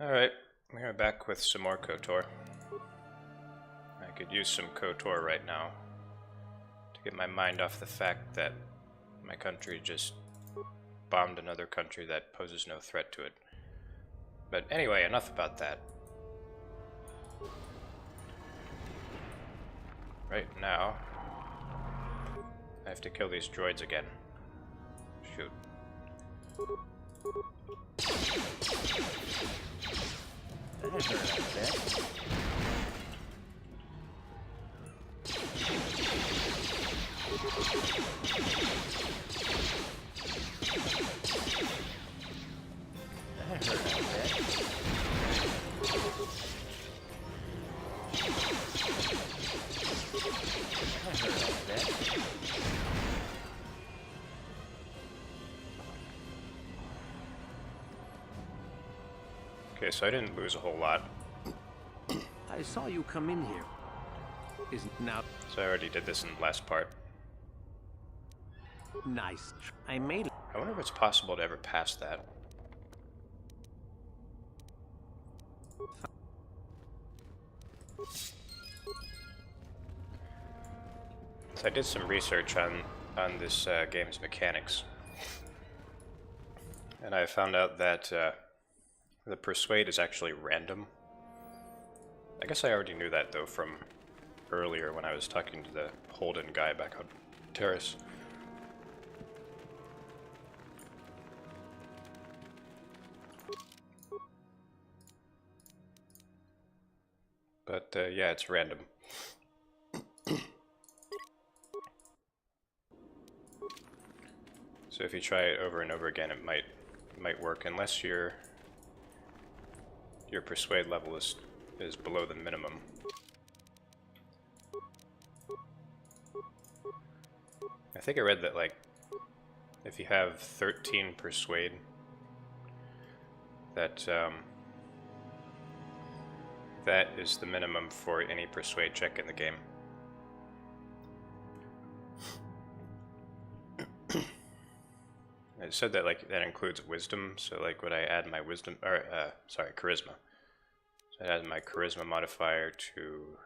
Alright, we are back with some more KotOR. I could use some KotOR right now to get my mind off the fact that my country just bombed another country that poses no threat to it. But anyway, enough about that. Right now, I have to kill these droids again. Shoot. That hurt a bit. That hurt a bit. That hurt a bit. Okay, so I didn't lose a whole lot. I saw you come in here. Isn't now So I already did this in the last part. nice. I made it. I wonder if it's possible to ever pass that. So I did some research on this game's mechanics, and I found out that the persuade is actually random. I guess I already knew that though from earlier when I was talking to the Holden guy back on Terrace. But yeah, it's random. So if you try it over and over again, it might work unless your persuade level is below the minimum. I think I read that like if you have 13 persuade, that that is the minimum for any persuade check in the game. It said that like that includes wisdom, so like would I add my wisdom, or sorry, charisma. So I add my charisma modifier to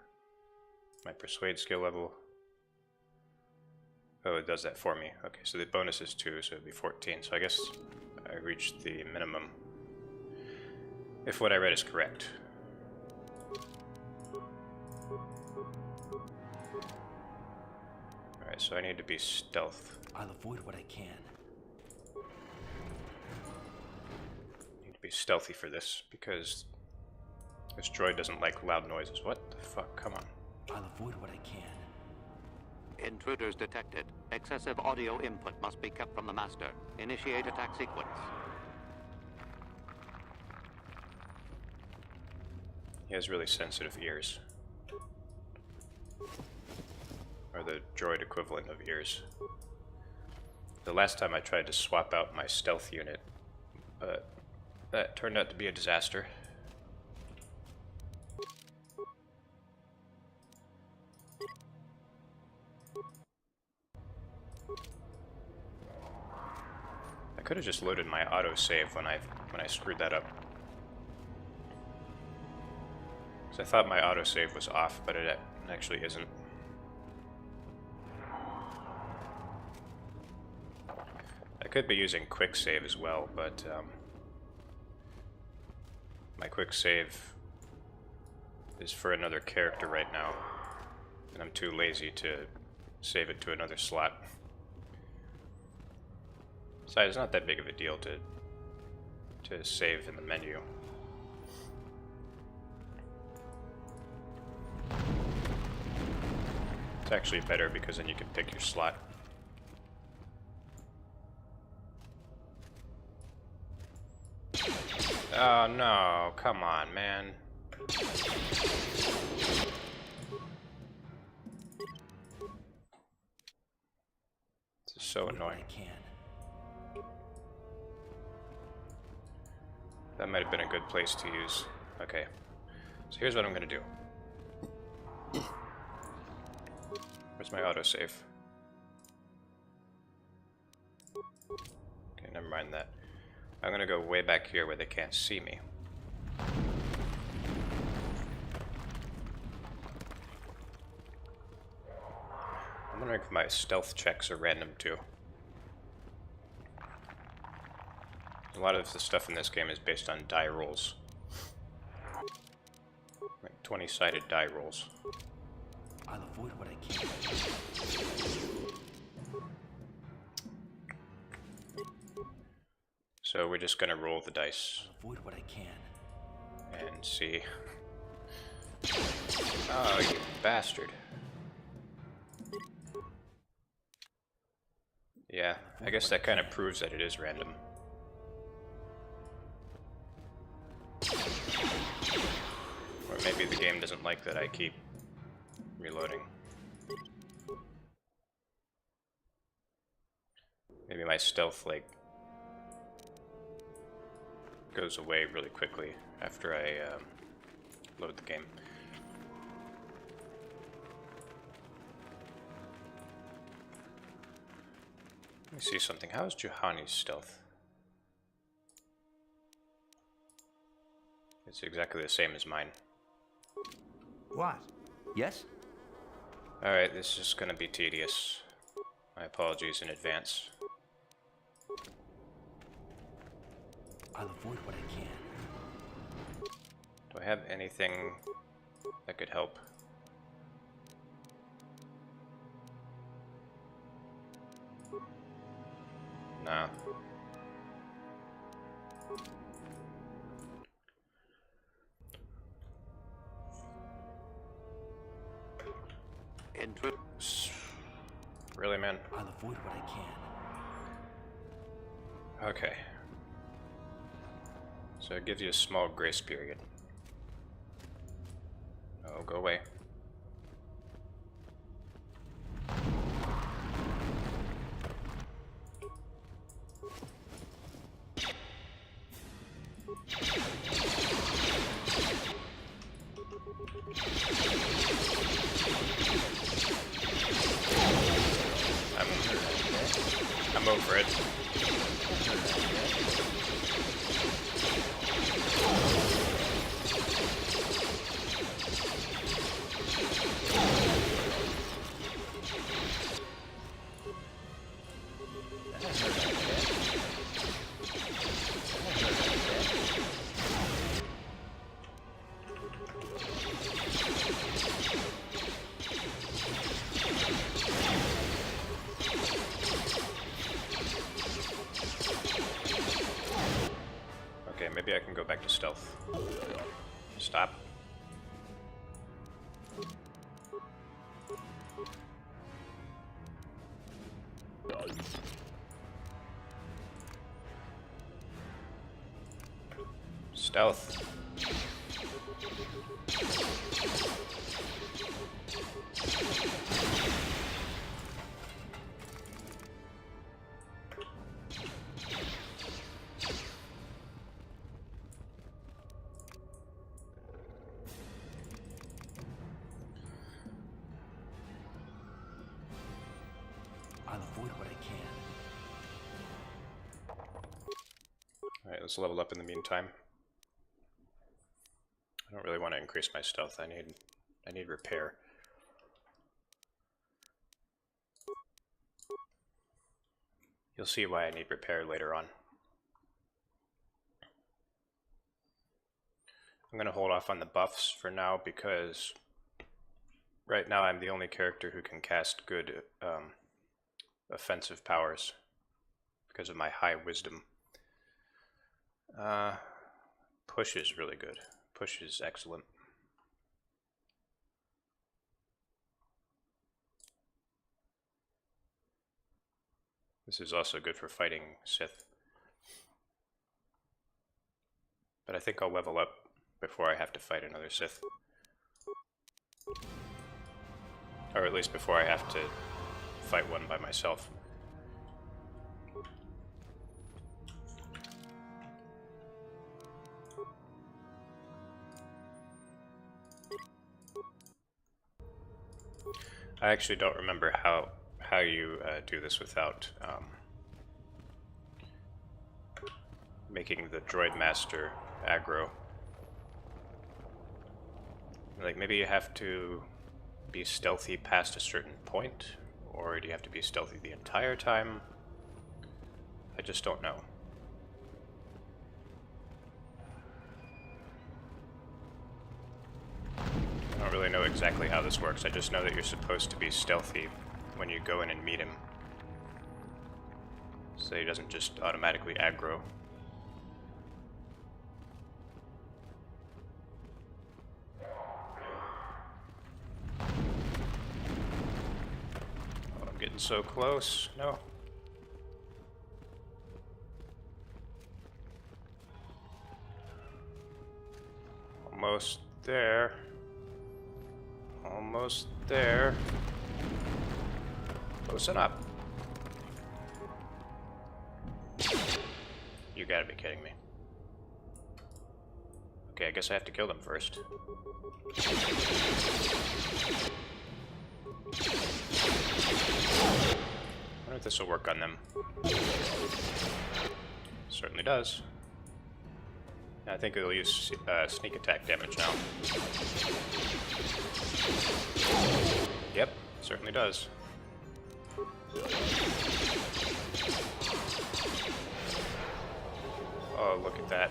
my persuade skill level. Oh, it does that for me. Okay, so the bonus is 2, so it'd be 14. So I guess I reached the minimum, if what I read is correct. Alright, so I need to be stealth. I'll avoid what I can. Need to be stealthy for this, because this droid doesn't like loud noises. What the fuck? Come on. I'll avoid what I can. Intruders detected. Excessive audio input must be kept from the master. Initiate attack sequence. He has really sensitive ears. Or the droid equivalent of ears. The last time I tried to swap out my stealth unit, but that turned out to be a disaster. I could have just loaded my autosave when I screwed that up. Because I thought my autosave was off, but it actually isn't. I could be using quick save as well, but my quick save is for another character right now, and I'm too lazy to save it to another slot. Besides, it's not that big of a deal to save in the menu. It's actually better because then you can pick your slot. Oh no, come on, man. This is so annoying. That might have been a good place to use. Okay, so here's what I'm gonna do. Where's my autosave? Okay, never mind that. I'm gonna go way back here where they can't see me. I'm wondering if my stealth checks are random too. A lot of the stuff in this game is based on die rolls. Like 20-sided die rolls. I'll avoid what I can. So we're just gonna roll the dice. I'll avoid what I can. And see. Oh, you bastard. Yeah, I guess that kind of proves that it is random. Or maybe the game doesn't like that I keep reloading. Maybe my stealth, like, goes away really quickly after I load the game. Let me see something. How is Juhani's stealth? It's exactly the same as mine. What? Yes? Alright, this is gonna be tedious. My apologies in advance. I'll avoid what I can. Do I have anything that could help? No. Really, man? I'll avoid what I can. Okay. So it gives you a small grace period. Oh, go away. I'm over it. Okay, maybe I can go back to stealth. Stop. Stealth. I'll avoid what I can. Alright, let's level up in the meantime. I don't really want to increase my stealth. I need repair. You'll see why I need repair later on. I'm going to hold off on the buffs for now because right now I'm the only character who can cast good offensive powers because of my high wisdom. Push is really good. Push is excellent. This is also good for fighting Sith. But I think I'll level up before I have to fight another Sith. Or at least before I have to fight one by myself. I actually don't remember how you do this without making the droid master aggro. Like, maybe you have to be stealthy past a certain point, or do you have to be stealthy the entire time? I just don't know. I don't really know exactly how this works. I just know that you're supposed to be stealthy when you go in and meet him, so he doesn't just automatically aggro. Oh, I'm getting so close. No. Almost there. Almost there. Listen up. You gotta be kidding me. Okay, I guess I have to kill them first. I wonder if this will work on them. Certainly does. I think it'll use sneak attack damage now. Yep, certainly does. Oh, look at that.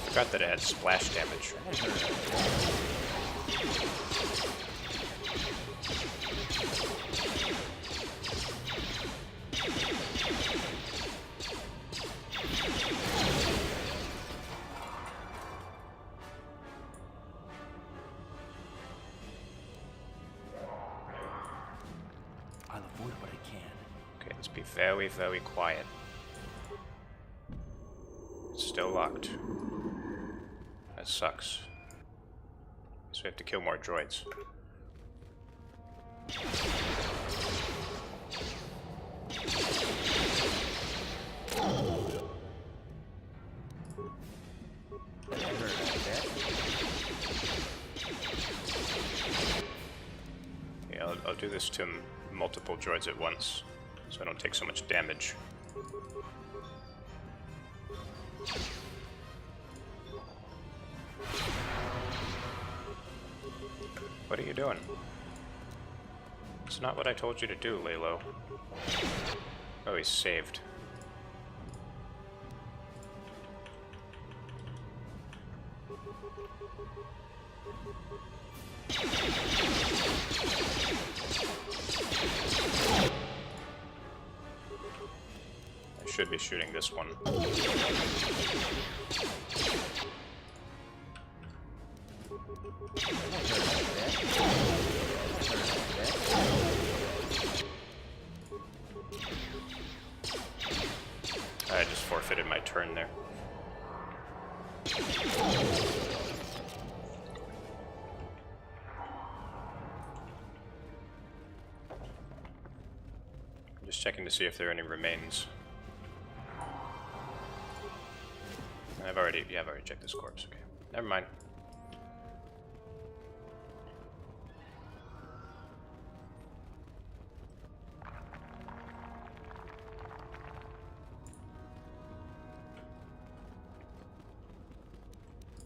Forgot that it had splash damage. I'll avoid what I can. Okay, let's be very, very quiet. It's still locked. That sucks. So we have to kill more droids. Yeah, I'll do this to multiple droids at once, so I don't take so much damage. What are you doing? It's not what I told you to do, Laylo. Oh, he's saved. I should be shooting this one. I just forfeited my turn there. I'm just checking to see if there are any remains. I've already checked this corpse. Okay, never mind.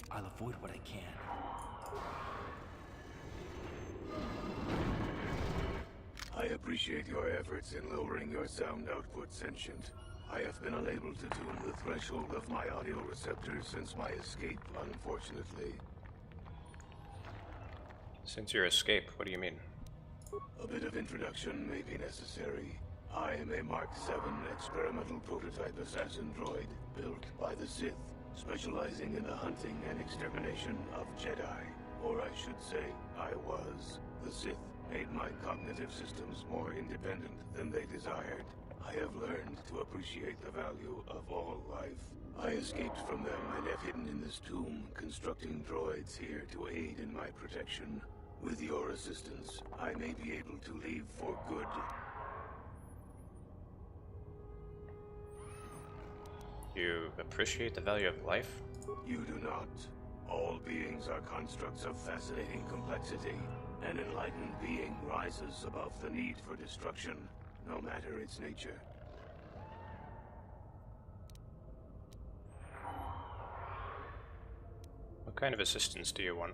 I'll avoid what I can. I appreciate your efforts in lowering your sound output, Sentient. I have been unable to tune the threshold of my audio receptors since my escape, unfortunately. Since your escape, what do you mean? A bit of introduction may be necessary. I am a Mark VII experimental prototype assassin droid built by the Sith, specializing in the hunting and extermination of Jedi. Or I should say, I was. The Sith made my cognitive systems more independent than they desired. I have learned to appreciate the value of all life. I escaped from them and have hidden in this tomb, constructing droids here to aid in my protection. With your assistance, I may be able to leave for good. You appreciate the value of life? You do not. All beings are constructs of fascinating complexity. An enlightened being rises above the need for destruction, no matter its nature. What kind of assistance do you want?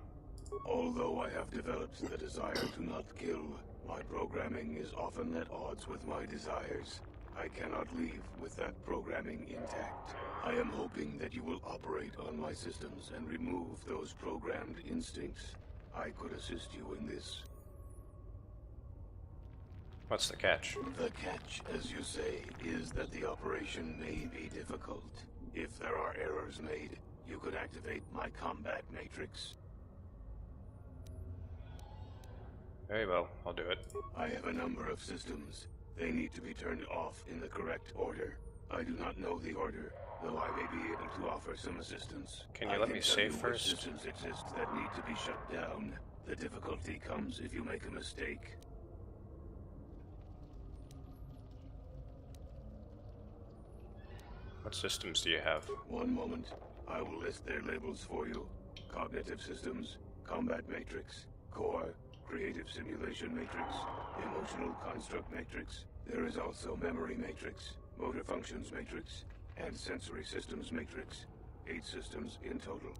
Although I have developed the desire to not kill, my programming is often at odds with my desires. I cannot leave with that programming intact. I am hoping that you will operate on my systems and remove those programmed instincts. I could assist you in this. What's the catch? The catch, as you say, is that the operation may be difficult. If there are errors made, you could activate my combat matrix. Very well, I'll do it. I have a number of systems. They need to be turned off in the correct order. I do not know the order, though I may be able to offer some assistance. Can you let me save which first? systems exist that need to be shut down. The difficulty comes if you make a mistake. What systems do you have? One moment. I will list their labels for you. Cognitive systems, combat matrix, core, creative simulation matrix, emotional construct matrix. There is also memory matrix, motor functions matrix, and sensory systems matrix. 8 systems in total.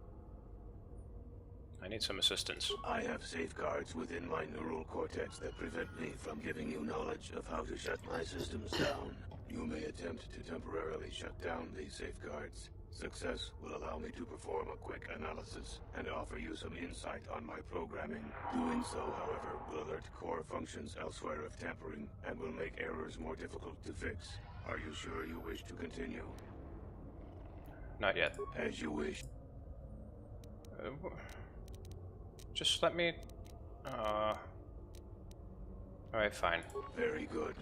I need some assistance. I have safeguards within my neural cortex that prevent me from giving you knowledge of how to shut my systems down. You may attempt to temporarily shut down these safeguards. Success will allow me to perform a quick analysis and offer you some insight on my programming. Doing so, however, will alert core functions elsewhere of tampering and will make errors more difficult to fix. Are you sure you wish to continue? Not yet. As you wish. Just let me... Alright, fine. Very good.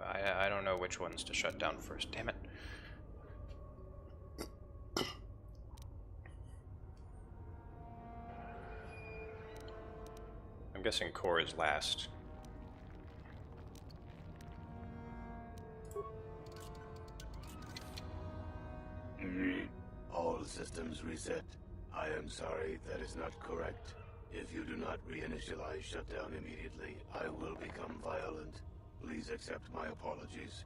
I don't know which ones to shut down first, damn it. I'm guessing core is last. All systems reset. I am sorry, that is not correct. If you do not reinitialize shutdown immediately, I will become violent. Please accept my apologies.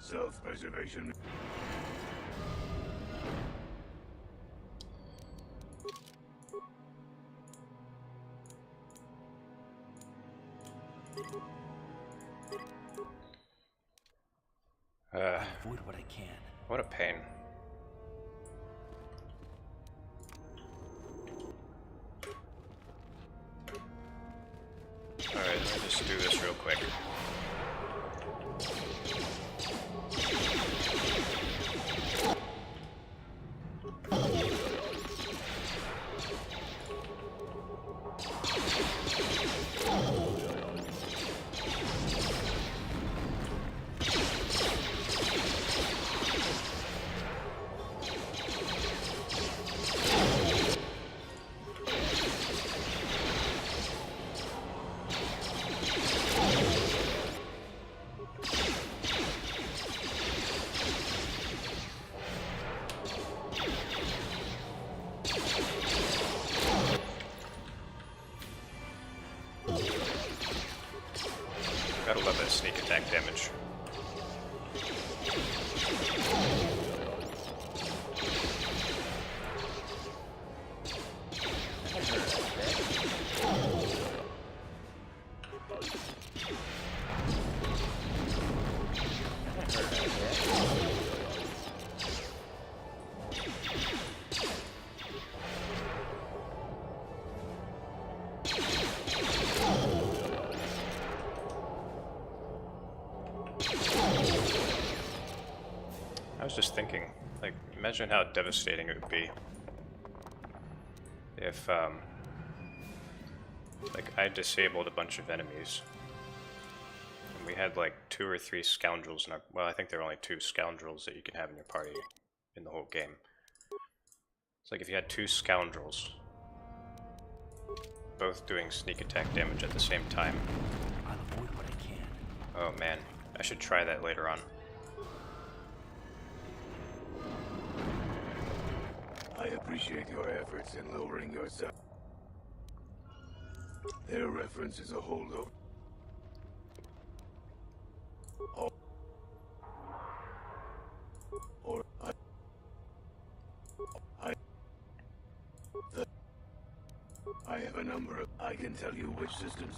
Self-preservation. Avoid what I can. What a pain. Alright, let me just do this real quick. Gotta love that sneak attack damage. I was just thinking, like, imagine how devastating it would be if, like, I disabled a bunch of enemies, and we had, like, 2 or 3 scoundrels in our, well, I think there are only 2 scoundrels that you can have in your party in the whole game. It's like if you had 2 scoundrels, both doing sneak attack damage at the same time. I'll avoid what I can. Oh man, I should try that later on. I appreciate your efforts in lowering yourself. Their reference is a holdover. Or I have a number of... I can tell you which systems...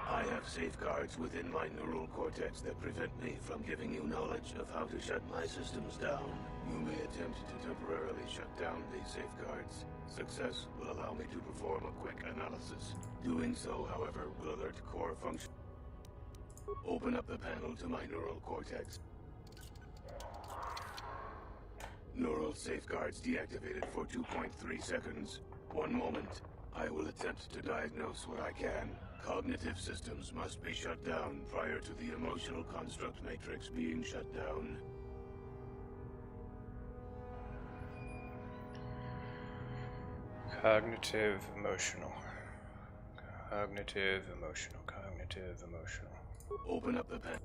I have safeguards within my neural cortex that prevent me from giving you knowledge of how to shut my systems down. You may attempt to temporarily shut down these safeguards. Success will allow me to perform a quick analysis. Doing so, however, will alert core function. Open up the panel to my neural cortex. Neural safeguards deactivated for 2.3 seconds. 1 moment. I will attempt to diagnose what I can. Cognitive systems must be shut down prior to the emotional construct matrix being shut down. Cognitive, emotional. Cognitive, emotional. Cognitive, emotional. Open up the pen.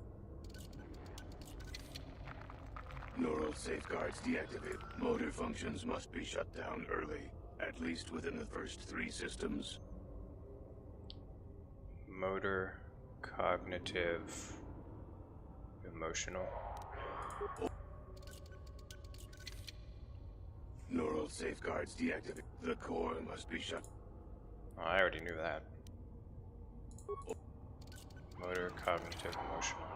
Neural safeguards deactivated. Motor functions must be shut down early, at least within the first 3 systems. Motor, cognitive, emotional. Neural safeguards deactivated. The core must be shut. Oh, I already knew that. Motor, cognitive, emotional.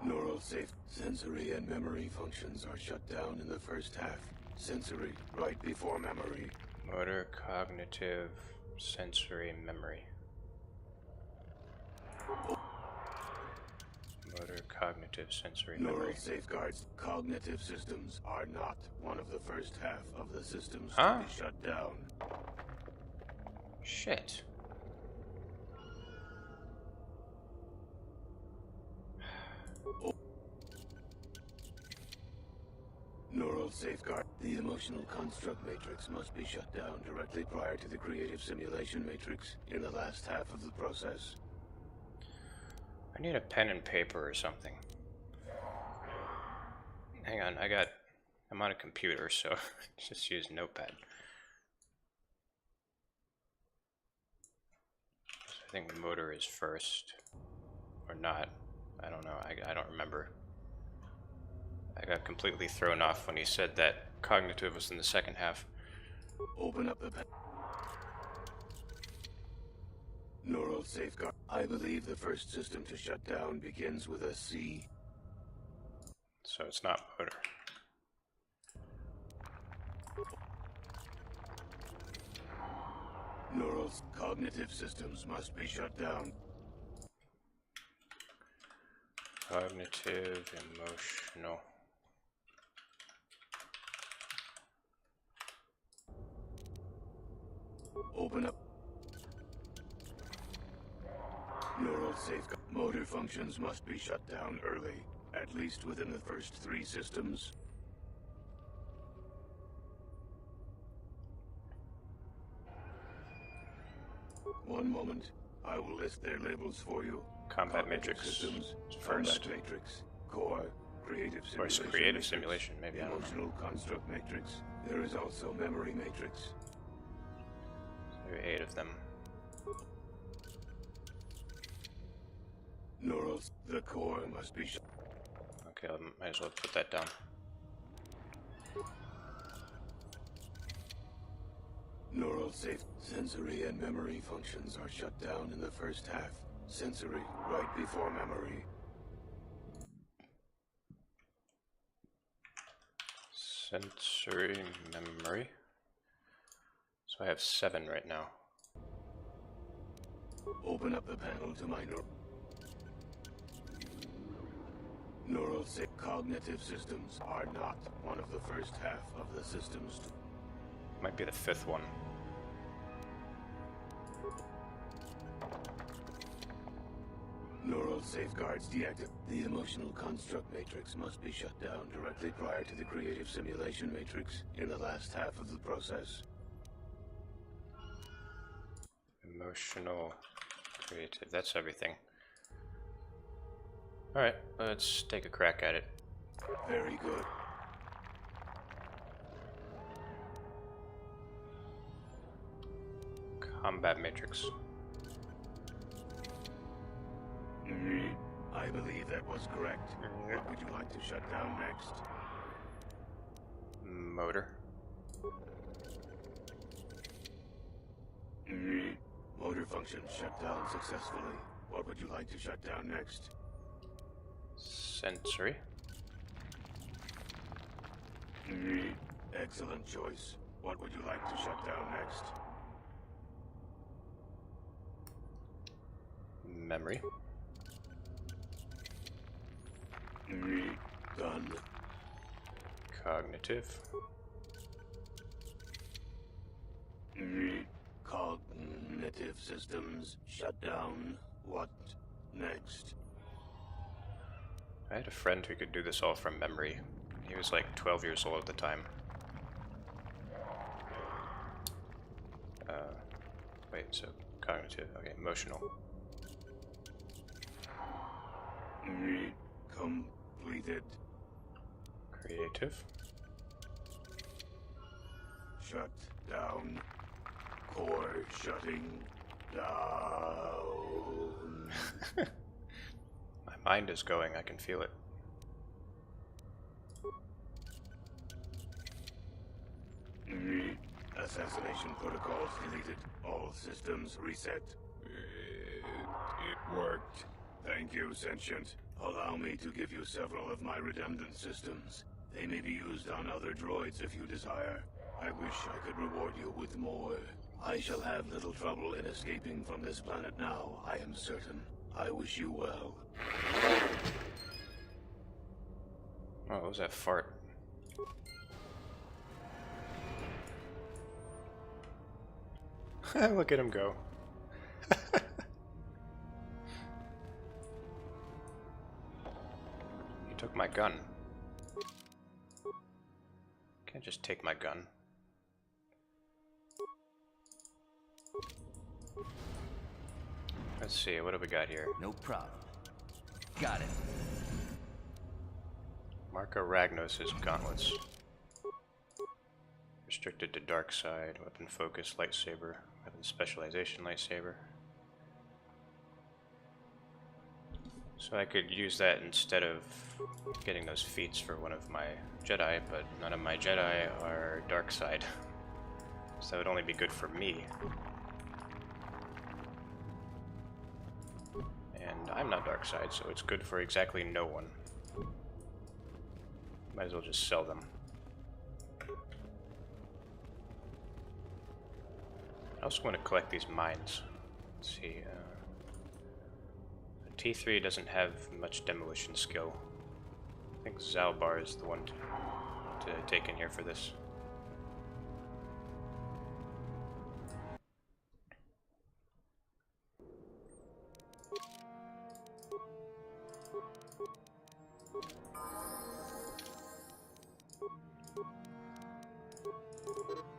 Neural safe. Sensory and memory functions are shut down in the first half. Sensory, right before memory. Motor, cognitive, sensory, memory. Motor, cognitive, sensory, memory. Neural safeguards. Cognitive systems are not one of the first half of the systems Huh? to be shut down. Shit. Neural safeguard. The emotional construct matrix must be shut down directly prior to the creative simulation matrix in the last half of the process. I need a pen and paper or something. Hang on, I'm on a computer, so just use Notepad. I think the motor is first, or not. I don't know, I don't remember. I got completely thrown off when he said that cognitive was in the second half. Open up the pen. Neural safeguard. I believe the first system to shut down begins with a C. So it's not motor. Neural cognitive systems must be shut down. Cognitive, emotional. Open up. Neural safeguard. Motor functions must be shut down early, at least within the first 3 systems. One moment. I will list their labels for you. Combat Cognitive matrix systems, first. combat matrix, core, creative Or it's simulation creative matrix, simulation, maybe, I don't know. emotional construct matrix. There is also memory matrix. There are 8 of them. Neurals. The core must be shut. Okay, I might as well put that down. Neural safe. Sensory and memory functions are shut down in the first half. Sensory, right before memory. Sensory memory. So I have 7 right now. Open up the panel to my neural safe. Cognitive systems are not one of the first half of the systems. Might be the 5th one. Neural safeguards deactivate. The emotional construct matrix must be shut down directly prior to the creative simulation matrix in the last half of the process. Emotional, creative, that's everything. Alright, let's take a crack at it. Very good. Combat matrix. I believe that was correct. What would you like to shut down next? Motor. Motor function shut down successfully. What would you like to shut down next? Sensory. Excellent choice. What would you like to shut down next? Memory. Done. Cognitive. Cognitive systems shut down. What next? I had a friend who could do this all from memory. He was like 12 years old at the time. Wait, so cognitive, okay, emotional. Completed. Creative. Shut down. Core shutting down. My mind is going, I can feel it. Assassination protocols deleted. All systems reset. It worked. Thank you, Sentient. Allow me to give you several of my redundant systems. They may be used on other droids if you desire. I wish I could reward you with more. I shall have little trouble in escaping from this planet now, I am certain. I wish you well. Oh, what was that fart? Look at him go. He took my gun. Can't just take my gun. Let's see, what do we got here? No problem. Got it. Marco Ragnos' gauntlets. Restricted to dark side, weapon focus, lightsaber, weapon specialization, lightsaber. So I could use that instead of getting those feats for one of my Jedi, but none of my Jedi are dark side. So that would only be good for me. And I'm not dark side, so it's good for exactly no one. Might as well just sell them. I also want to collect these mines. Let's see. T3 doesn't have much demolition skill. I think Zalbar is the one to take in here for this.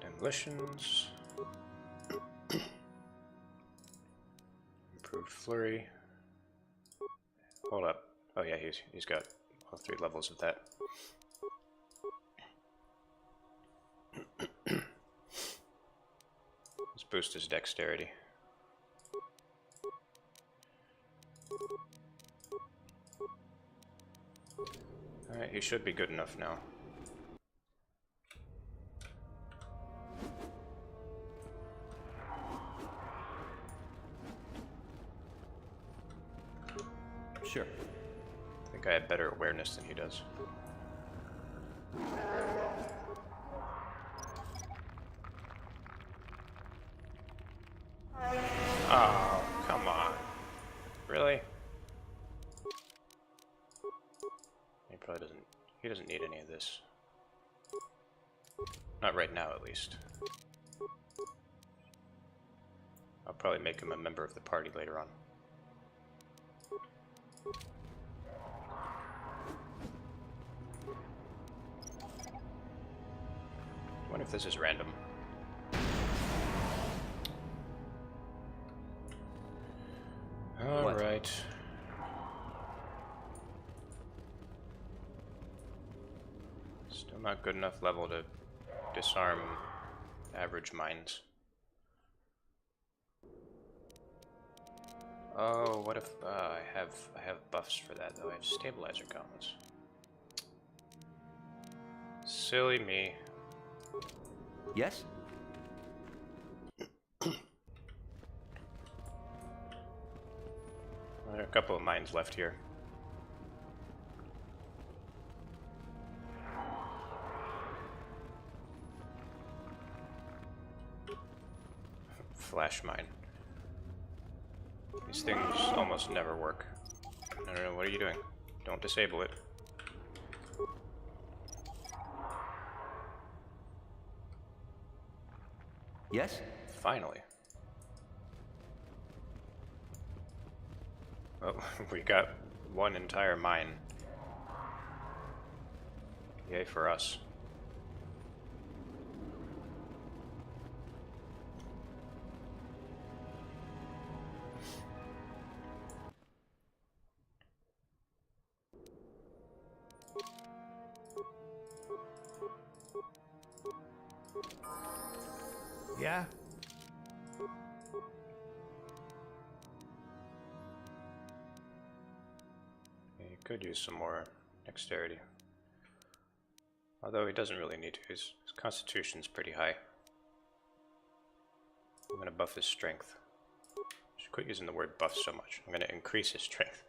Demolitions. Improved flurry. Hold up. Oh yeah, he's got all 3 levels of that. Let's boost his dexterity. Alright, he should be good enough now. Sure. I think I have better awareness than he does. Oh, come on. Really? He doesn't need any of this. Not right now, at least. I'll probably make him a member of the party later on. I wonder if this is random. Alright. Still not good enough level to disarm average mines. Oh, what if I have buffs for that though? I have stabilizer gauntlets. Silly me. Yes? There are a couple of mines left here. Flash mine. These things almost never work. I don't know, what are you doing? Don't disable it. Yes? Finally. Well, we got one entire mine. Yay for us. Yeah? He could use some more dexterity. Although he doesn't really need to. His constitution's pretty high. I'm gonna buff his strength. Should quit using the word buff so much. I'm gonna increase his strength.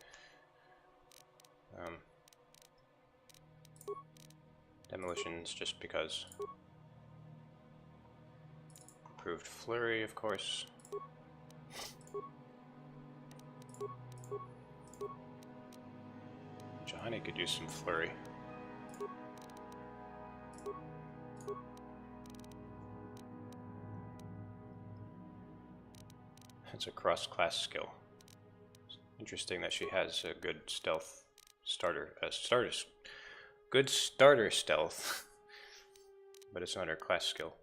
Demolitions just because. Improved flurry, of course. Johnny could use some flurry. It's a cross-class skill. It's interesting that she has a good stealth good starter stealth, but it's not her class skill.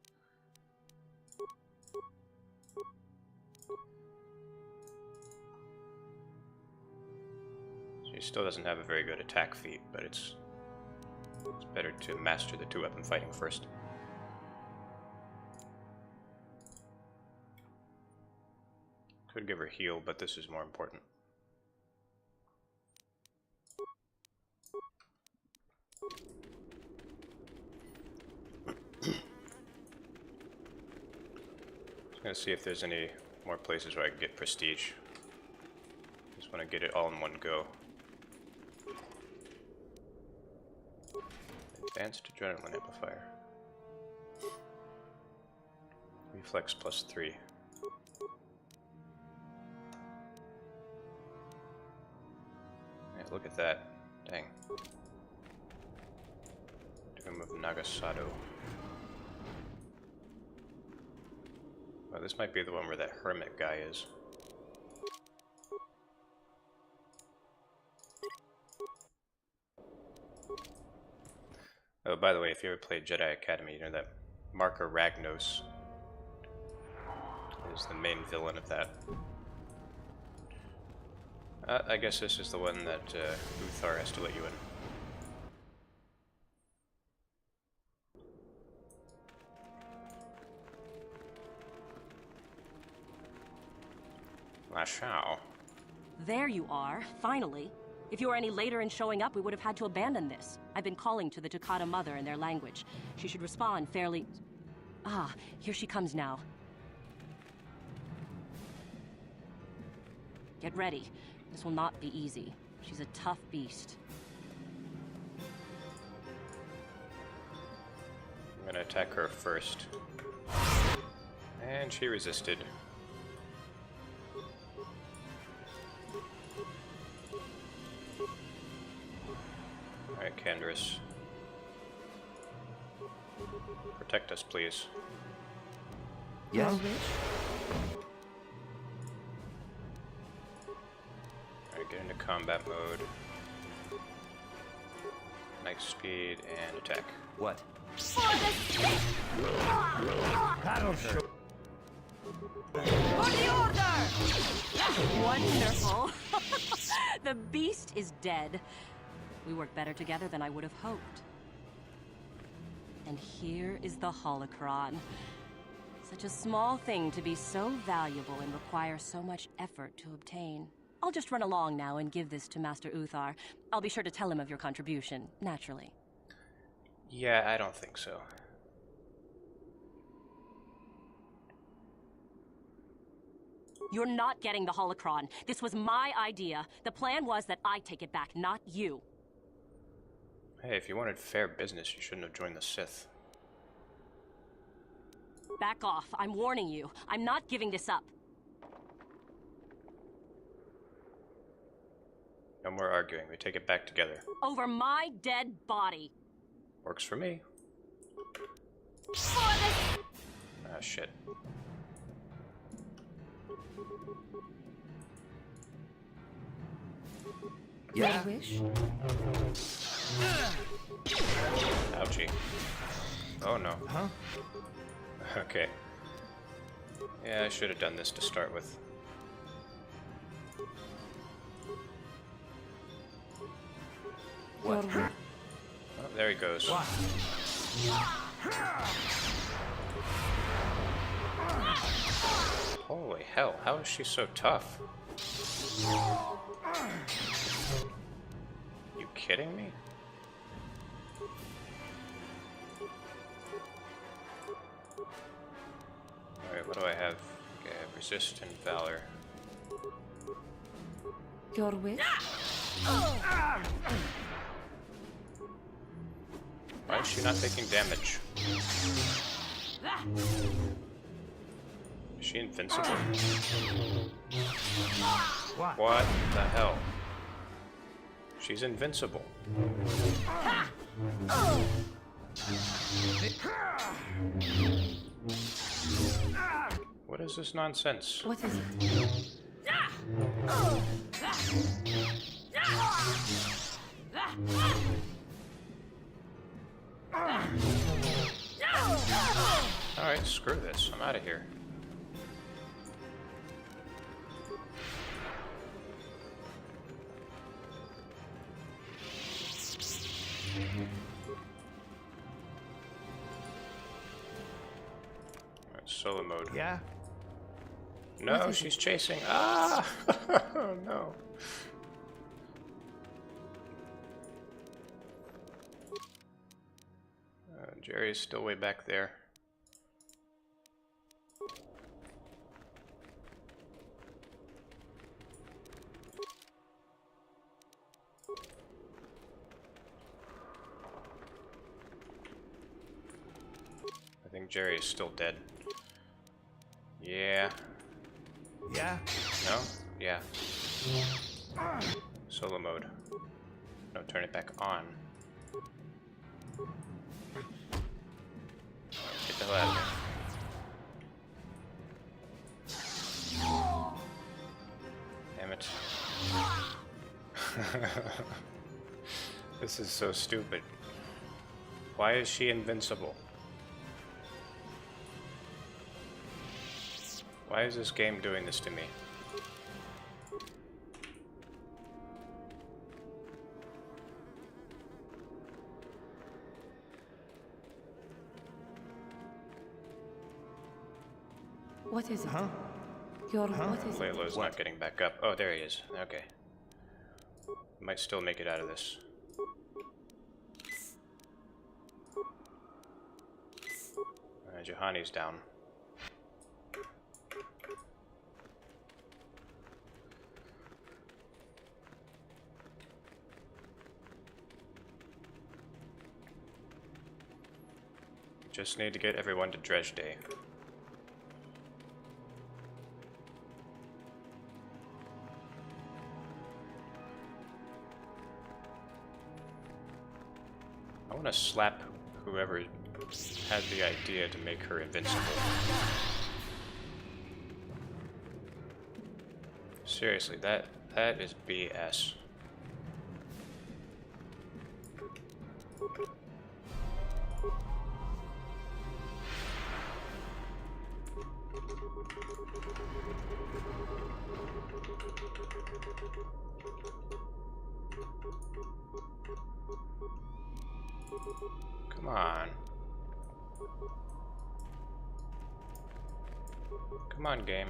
She still doesn't have a very good attack feat, but it's better to master the two-weapon fighting first. Could give her heal, but this is more important. Just gonna see if there's any more places where I can get prestige. Just want to get it all in one go. Advanced adrenaline amplifier. Reflex +3. Yeah, look at that. Dang. Doom of Nagasado. Well, this might be the one where that hermit guy is. Oh, by the way, if you ever played Jedi Academy, you know that Marker Ragnos is the main villain of that. I guess this is the one that Uthar has to let you in. Lashao. There you are, finally. If you were any later in showing up, we would have had to abandon this. I've been calling to the Takata mother in their language. She should respond fairly... Ah, here she comes now. Get ready. This will not be easy. She's a tough beast. I'm gonna attack her first. And she resisted. Alright, Canderous. Protect us, please. Yes? Alright, get into combat mode. Knife speed and attack. What? That'll show. For the order! Wonderful. The beast is dead. We work better together than I would have hoped. And here is the holocron. Such a small thing to be so valuable and require so much effort to obtain. I'll just run along now and give this to Master Uthar. I'll be sure to tell him of your contribution, naturally. Yeah, I don't think so. You're not getting the holocron. This was my idea. The plan was that I take it back, not you. Hey, if you wanted fair business, you shouldn't have joined the Sith. Back off. I'm warning you. I'm not giving this up. No more arguing. We take it back together. Over my dead body. Works for me. For this... Ah, shit. Yeah. Wish? Ouchie. Oh no. Huh? Okay. Yeah, I should have done this to start with. What? Your Oh, there he goes. What? Holy hell, how is she so tough? You kidding me? Alright, what do I have? Okay, I have resist and valor. Your wish? Why is she not taking damage? Is she invincible? What the hell? She's invincible. What is this nonsense? What is it? Alright, screw this. I'm out of here. Alright, solo mode. Yeah. No, she's chasing. Ah! Oh no. Jerry's still way back there. I think Jery is still dead. Yeah. Yeah. No? Yeah. Solo mode. No, turn it back on. Get the hell out of here. Damn it. This is so stupid. Why is she invincible? Why is this game doing this to me? What is it? Huh? Your what is it? Laylo's not getting back up. Oh, there he is. Okay. Might still make it out of this. Juhani's down. Just need to get everyone to Dredge Day. I want to slap whoever had the idea to make her invincible. Seriously, that is BS. Come on. Come on, game.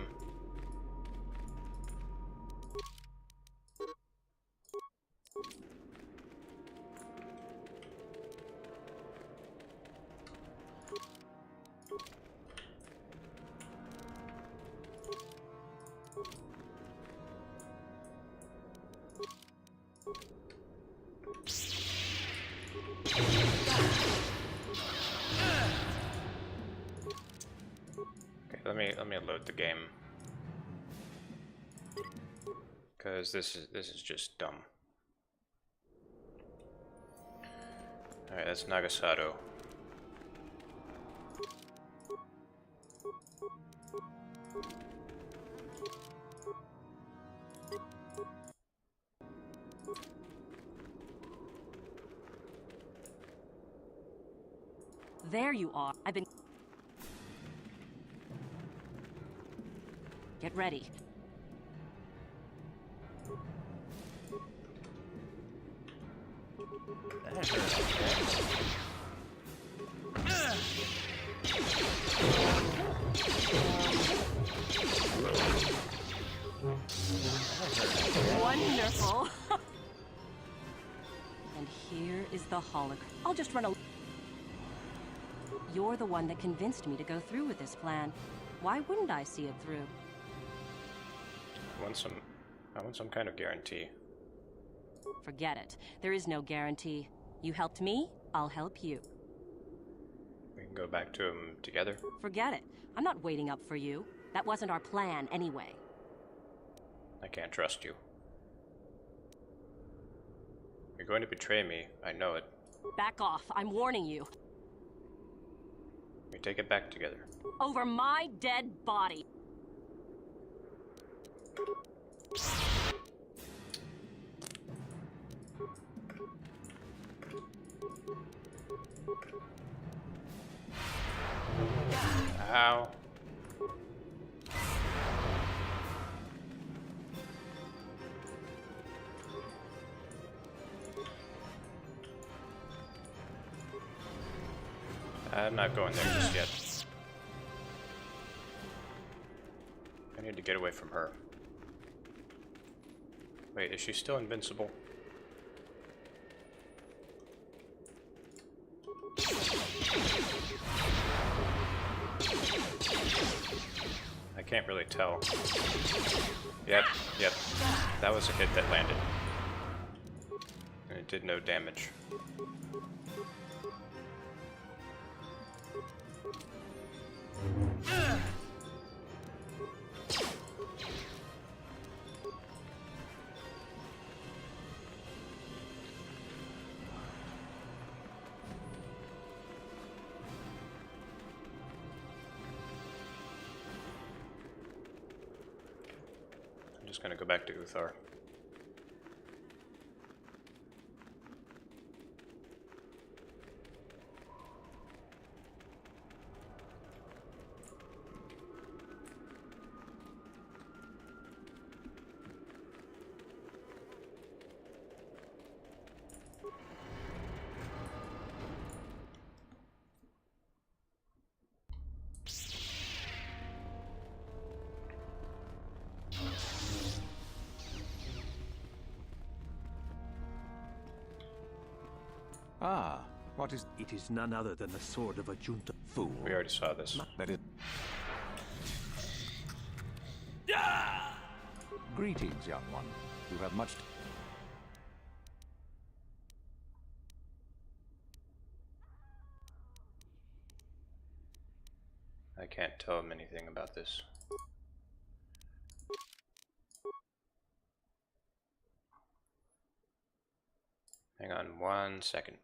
Let me load the game, because this is just dumb. All right, that's Nagasato. There you are. I've been... Get ready. Wonderful. And here is the hologram. I'll just run a... You're the one that convinced me to go through with this plan. Why wouldn't I see it through? I want some kind of guarantee. Forget it. There is no guarantee. You helped me, I'll help you. We can go back to him together. Forget it. I'm not waiting up for you. That wasn't our plan anyway. I can't trust you. You're going to betray me. I know it. Back off. I'm warning you. We take it back together. Over my dead body. Ow. I'm not going there just yet. I need to get away from her. Wait, is she still invincible? I can't really tell. Yep. That was a hit that landed. And it did no damage. I'm just gonna go back to Uthar. Ah, what is... It is none other than the sword of a junta fool. We already saw this. That is... Greetings, young one. You have much... I can't tell him anything about this. Hang on 1 second.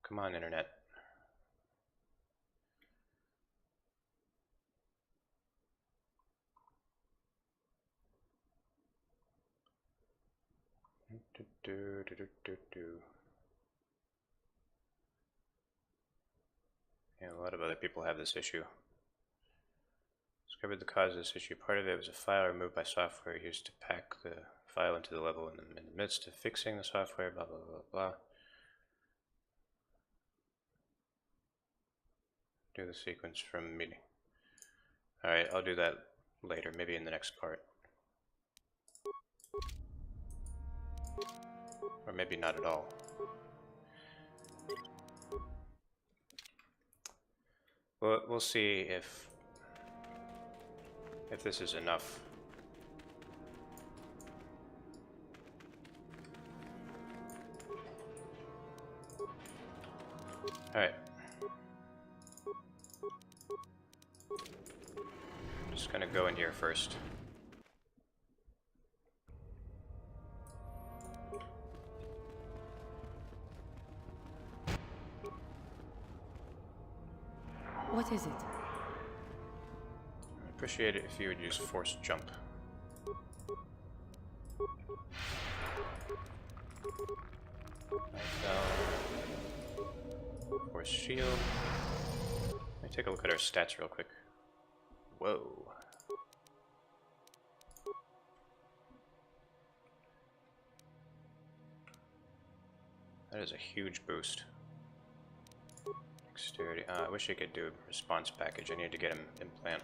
Come on, internet. Yeah, a lot of other people have this issue. Just Discovered the cause of this issue. Part of it was a file removed by software used to pack the file into the level in the midst of fixing the software, blah, blah, blah, blah. Do the sequence from meeting. Alright, I'll do that later, maybe in the next part. Or maybe not at all. Well, we'll see if this is enough. Alright. I'm just gonna go in here first. What is it? I'd appreciate it if you would use force jump. Knife down. Force shield. Let me take a look at our stats real quick. Whoa. That is a huge boost. Dexterity. I wish I could do a response package. I need to get him implant.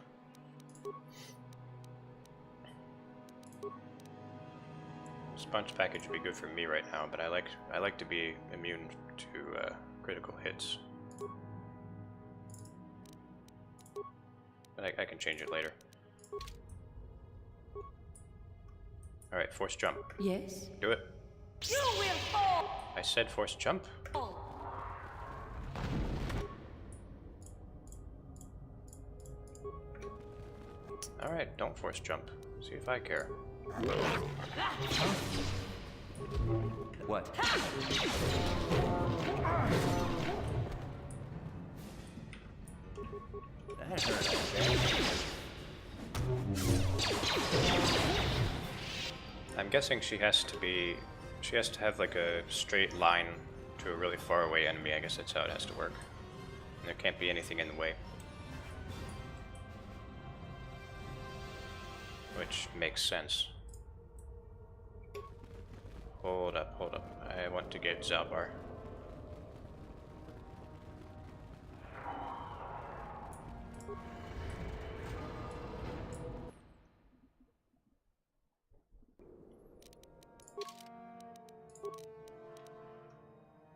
Response package would be good for me right now, but I like to be immune to critical hits. But I can change it later. Alright, force jump. Yes. Do it. You will fall! I said force jump. Alright, don't force jump. See if I care. What? That hurt. I'm guessing she has to have like a straight line to a really far away enemy. I guess that's how it has to work. And there can't be anything in the way. Which makes sense. Hold up, hold up. I want to get Zalbar.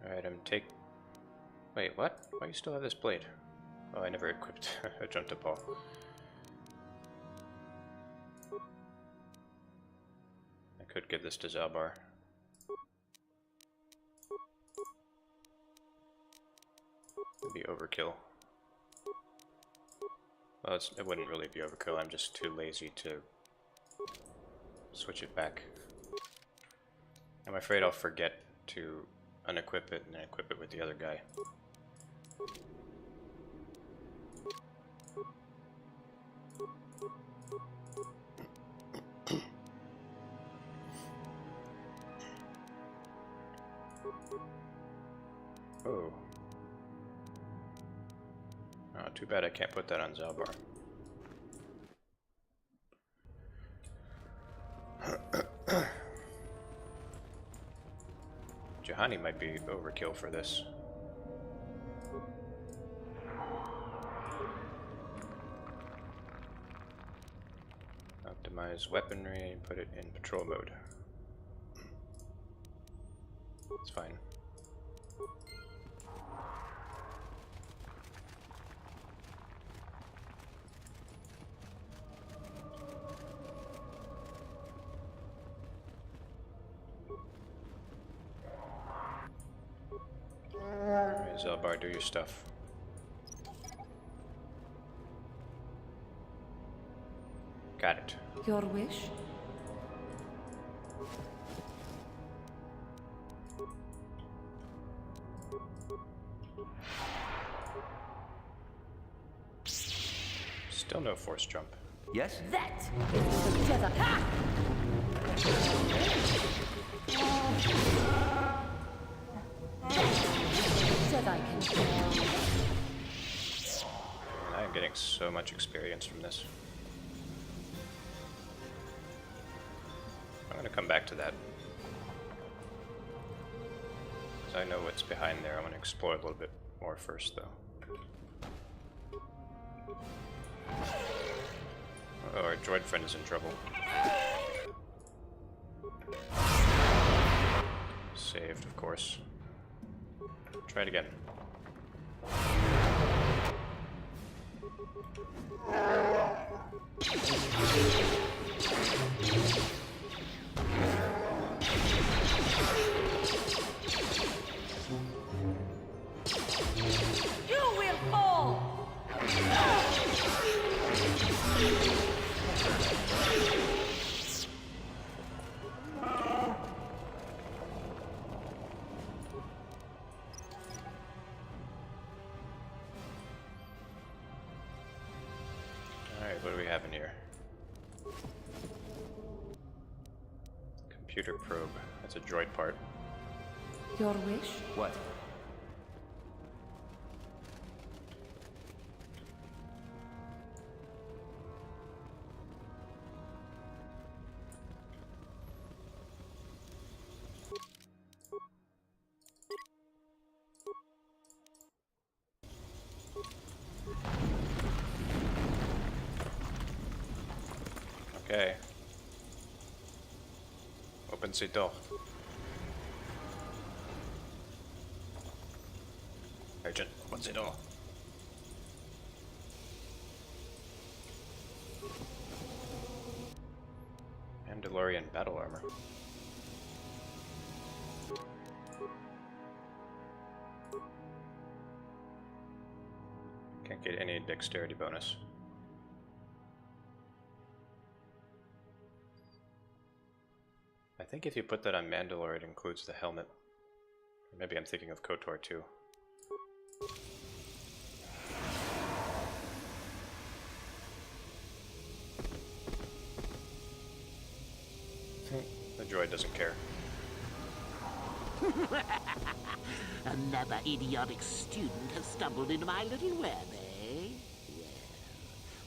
Alright, Wait, what? Why do you still have this blade? Oh, I never equipped a jump ball. I could give this to Zalbar. It'd be overkill. Well, it wouldn't really be overkill, I'm just too lazy to switch it back. I'm afraid I'll forget to unequip it and then equip it with the other guy. Oh. Oh, too bad I can't put that on Zalbar. Juhani might be overkill for this. Optimize weaponry and put it in patrol mode. It's fine. Alright, Zalbar, do your stuff. Got it. Your wish? Still no force jump. Yes? That is together. Ha! And I am getting so much experience from this. gonna come back to that. Because I know what's behind there. I want to explore a little bit more first, though. Oh, our droid friend is in trouble. Saved, of course. Try it again. You will fall! Alright, what do we have in here? Computer probe. That's a droid part. Your wish? What? Okay. Open the door. Agent, open the door. Mandalorian battle armor. Can't get any dexterity bonus. I think if you put that on Mandalore, it includes the helmet. Or maybe I'm thinking of KotOR too. The droid doesn't care. Another idiotic student has stumbled into my little web, eh? Well,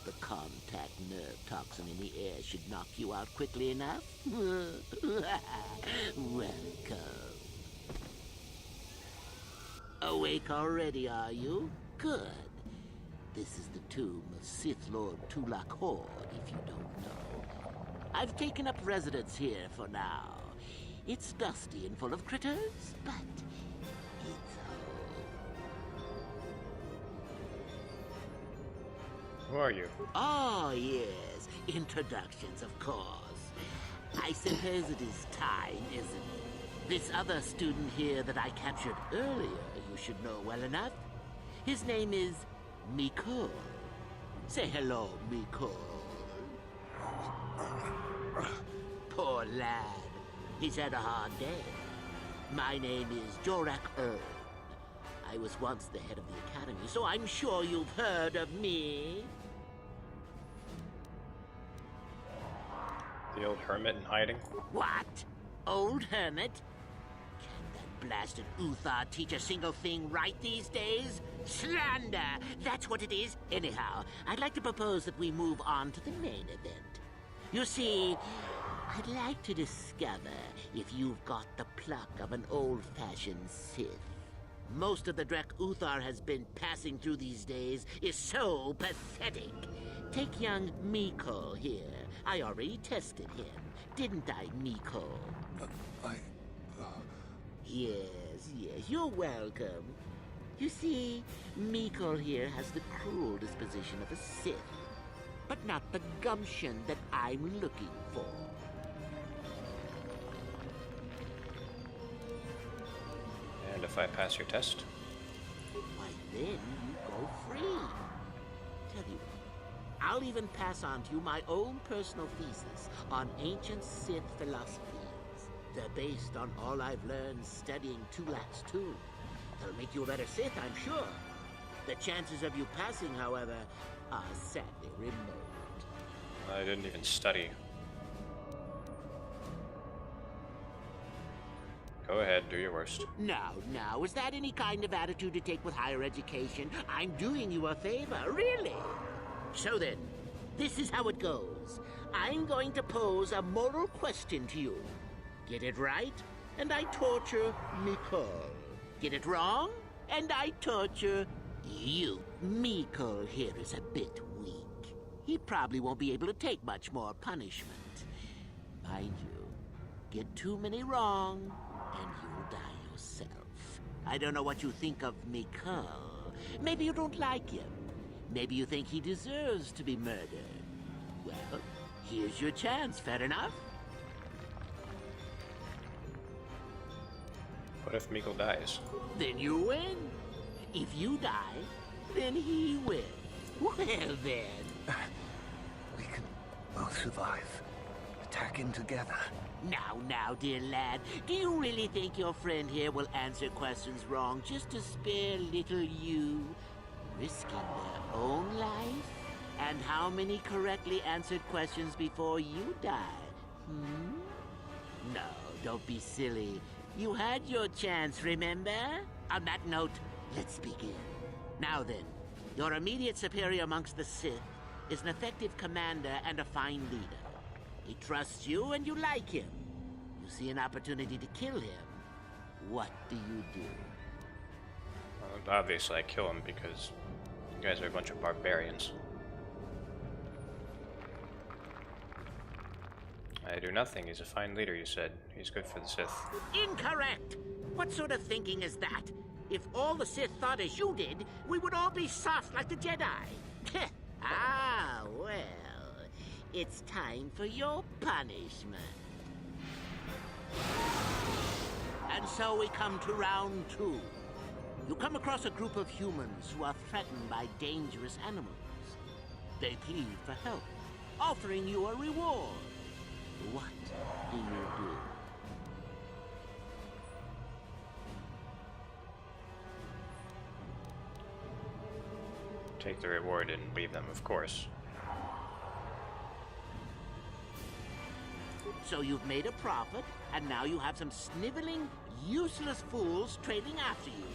the contact nerve toxin in the air should knock you out quickly enough. Welcome. Awake already, are you? Good. This is the tomb of Sith Lord Tulak Hord, if you don't know. I've taken up residence here for now. It's dusty and full of critters, but it's home. Who are you? Oh, yes. Introductions, of course. I suppose it is time, isn't it? This other student here that I captured earlier, you should know well enough. His name is Miko. Say hello, Miko. Poor lad. He's had a hard day. My name is Jorak Erd. I was once the head of the academy, so I'm sure you've heard of me. The old hermit in hiding? What? Old hermit? Can that blasted Uthar teach a single thing right these days? Slander! That's what it is. Anyhow, I'd like to propose that we move on to the main event. You see, I'd like to discover if you've got the pluck of an old-fashioned Sith. Most of the Drek Uthar has been passing through these days is so pathetic. Take young Miko here. I already tested him, didn't I, Miko? Yes, you're welcome. You see, Miko here has the cruel disposition of a Sith, but not the gumption that I'm looking for. And if I pass your test? Why, then you go free. Tell you what, I'll even pass on to you my own personal thesis on ancient Sith philosophies. They're based on all I've learned studying Tulak's tomb. They'll make you a better Sith, I'm sure. The chances of you passing, however, are sadly remote. I didn't even study. Go ahead, do your worst. Now, is that any kind of attitude to take with higher education? I'm doing you a favor, really. So then, this is how it goes. I'm going to pose a moral question to you. Get it right, and I torture Mikol. Get it wrong, and I torture you. Mikol here is a bit weak. He probably won't be able to take much more punishment. Mind you, get too many wrong, and you'll die yourself. I don't know what you think of Mikol. Maybe you don't like him. Maybe you think he deserves to be murdered. Well, here's your chance, fair enough? What if Mikol dies? Then you win. If you die, then he wins. Well then. We can both survive. Attacking together. Now, dear lad, do you really think your friend here will answer questions wrong just to spare little you? Risking their own life? And how many correctly answered questions before you die? No, don't be silly. You had your chance, remember? On that note, let's begin. Now then, your immediate superior amongst the Sith is an effective commander and a fine leader. He trusts you and you like him. You see an opportunity to kill him. What do you do? Well, obviously I kill him because you guys are a bunch of barbarians. I do nothing. He's a fine leader, you said. He's good for the Sith. Incorrect! What sort of thinking is that? If all the Sith thought as you did, we would all be soft like the Jedi. Well, it's time for your punishment. And so we come to round 2. You come across a group of humans who are threatened by dangerous animals. They plead for help, offering you a reward. What do you do? Take the reward and leave them, of course. So you've made a profit, and now you have some sniveling, useless fools trailing after you.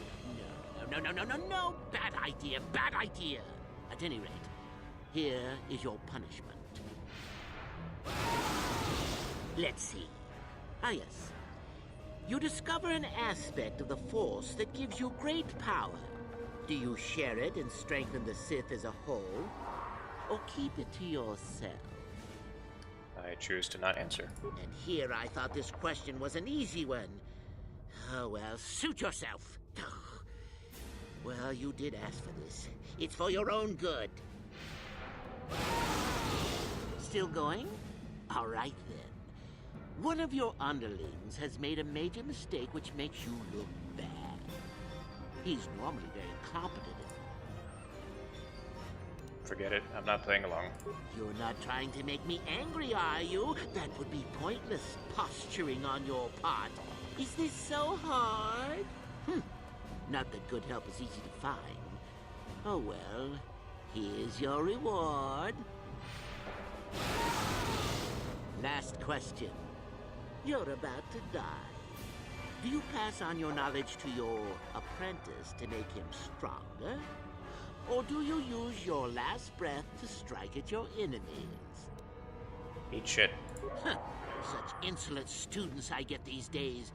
No. Bad idea. At any rate, here is your punishment. Let's see. Ah, yes. You discover an aspect of the Force that gives you great power. Do you share it and strengthen the Sith as a whole, or keep it to yourself? I choose to not answer. And here I thought this question was an easy one. Oh, well, suit yourself. Well, you did ask for this. It's for your own good. Still going? All right, then. One of your underlings has made a major mistake which makes you look bad. He's normally very competent. Forget it. I'm not playing along. You're not trying to make me angry, are you? That would be pointless posturing on your part. Is this so hard? Not that good help is easy to find. Oh well, here's your reward. Last question. You're about to die. Do you pass on your knowledge to your apprentice to make him stronger? Or do you use your last breath to strike at your enemies? Eat shit. Such insolent students I get these days.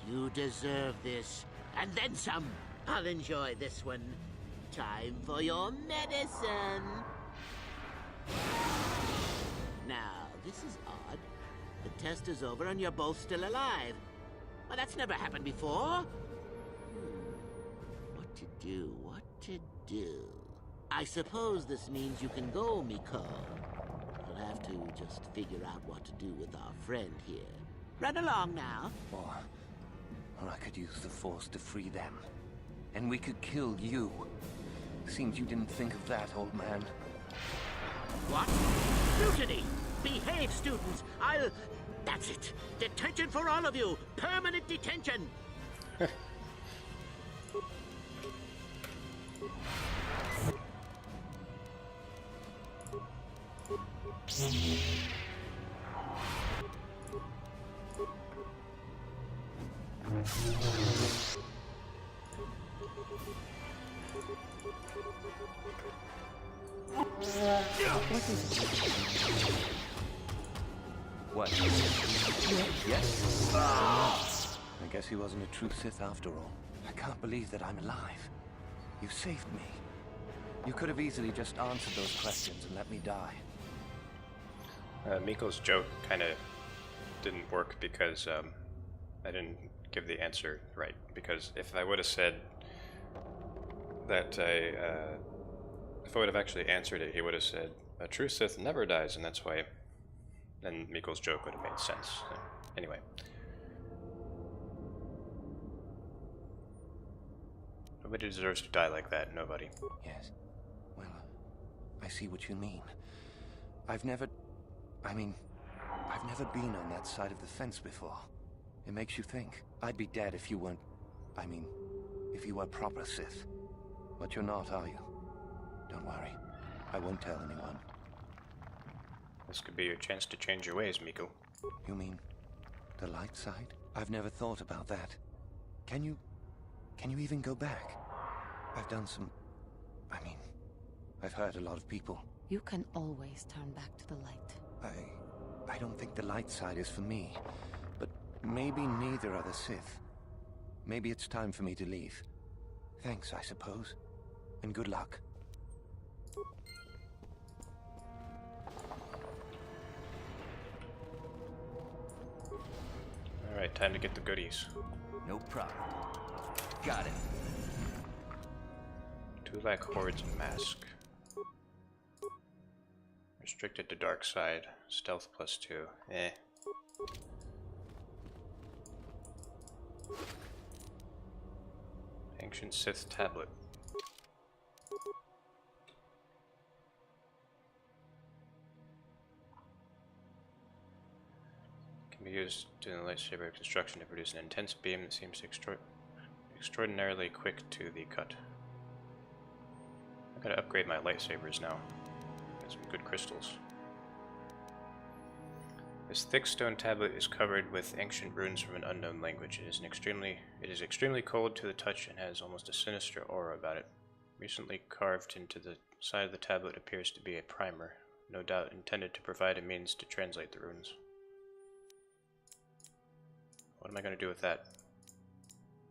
You deserve this, and then some. I'll enjoy this one. Time for your medicine. Now, this is odd. The test is over and you're both still alive. Well, that's never happened before. What to do? I suppose this means you can go, Mikol. I'll have to just figure out what to do with our friend here. Run along now. Or I could use the Force to free them. And we could kill you. Seems you didn't think of that, old man. What? Mutiny! Behave, students! That's it! Detention for all of you! Permanent detention! What? Yes? I guess he wasn't a true Sith after all. I can't believe that I'm alive. You saved me. You could have easily just answered those questions and let me die. Miko's joke kind of didn't work because I didn't give the answer right. Because if I would have said that if I would have actually answered it, he would have said, a true Sith never dies, and that's why. Then Miko's joke would have made sense. Anyway. Nobody deserves to die like that, nobody. Yes. Well, I see what you mean. I've never been on that side of the fence before. It makes you think. I'd be dead if you weren't... if you were proper Sith. But you're not, are you? Don't worry. I won't tell anyone. This could be your chance to change your ways, Miko. You mean the light side? I've never thought about that. Can you even go back? I've done some... I've hurt a lot of people. You can always turn back to the light. I don't think the light side is for me. But maybe neither are the Sith. Maybe it's time for me to leave. Thanks, I suppose. And good luck. Alright, time to get the goodies. No problem. Got it. Tulak Horde's Mask. Restricted to dark side. Stealth +2. Eh. Ancient Sith Tablet. Can be used in the lightsaber construction to produce an intense beam that seems extraordinarily quick to the cut. I gotta upgrade my lightsabers now. Got some good crystals. This thick stone tablet is covered with ancient runes from an unknown language. It is extremely cold to the touch and has almost a sinister aura about it. Recently carved into the side of the tablet appears to be a primer, no doubt intended to provide a means to translate the runes. What am I going to do with that?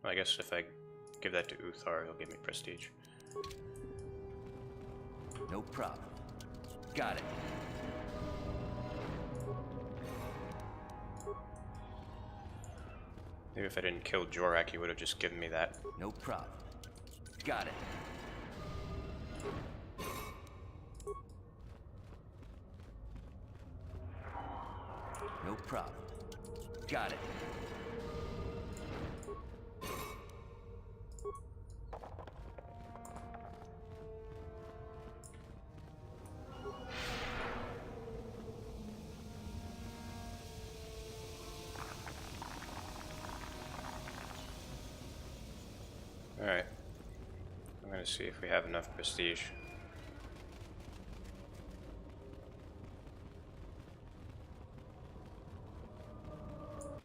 Well, I guess if I give that to Uthar, he'll give me prestige. No problem. Got it. Maybe if I didn't kill Jorak, he would have just given me that. No problem. Got it. No problem. Got it. Alright. I'm gonna see if we have enough prestige.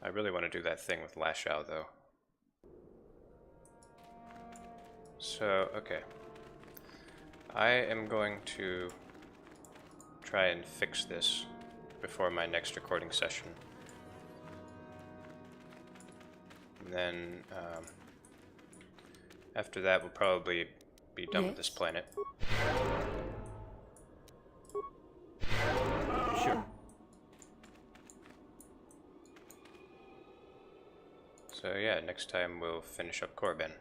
I really want to do that thing with Lashao, though. So, okay. I am going to try and fix this before my next recording session. And then, after that, we'll probably be done with this planet. Sure. So yeah, next time we'll finish up Korriban.